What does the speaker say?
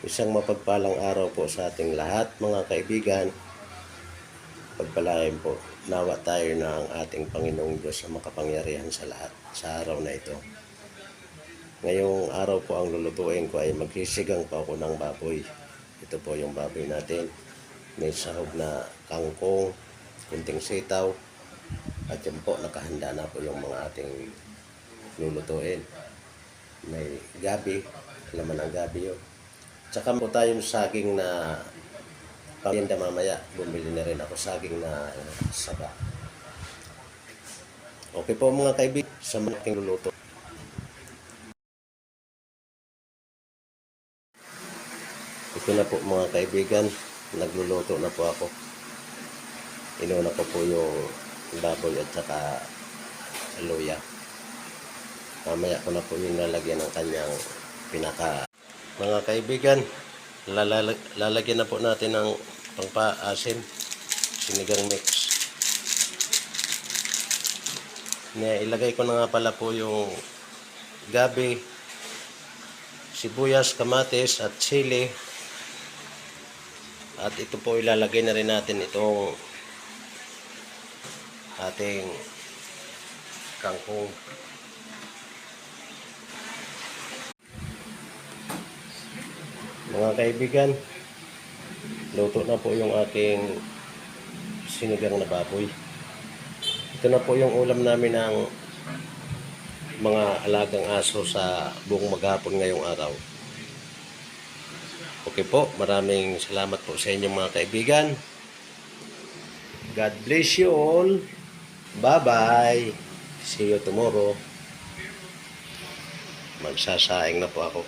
Isang mapagpalang araw po sa ating lahat, mga kaibigan. Pagpalain po, nawa tayo ng ating Panginoong Diyos na makapangyarihan sa lahat sa araw na ito. Ngayong araw po ang lulutuin ko ay magsisigang pa ako ng baboy. Ito po yung baboy natin. May sahog na kangkong, kunting sitaw, at yun po, nakahanda na po yung mga ating lulutuin. May gabi, laman ng gabi yun. Tsaka po tayong saging na paminda mamaya. Bumili na rin ako saging na saba. Okay po mga kaibigan, sa malaking luluto. Ito na po mga kaibigan, nagluluto na po ako. Inuna ko po yung baboy at saka luya. Mamaya ko na po yung lalagyan ng kanyang pinaka. Mga kaibigan, lalagyan na po natin ng pangpaasim, sinigang mix. Ilagay ko na nga pala po yung gabi, sibuyas, kamatis at sili. At ito po ilalagay na rin natin itong ating kangkong. Mga kaibigan, luto na po yung aking sinigang na baboy. Ito na po yung ulam namin ng mga alagang aso sa buong maghapon ngayong araw. Okay po, maraming salamat po sa inyong mga kaibigan. God bless you all. Bye-bye. See you tomorrow. Magsasaing na po ako.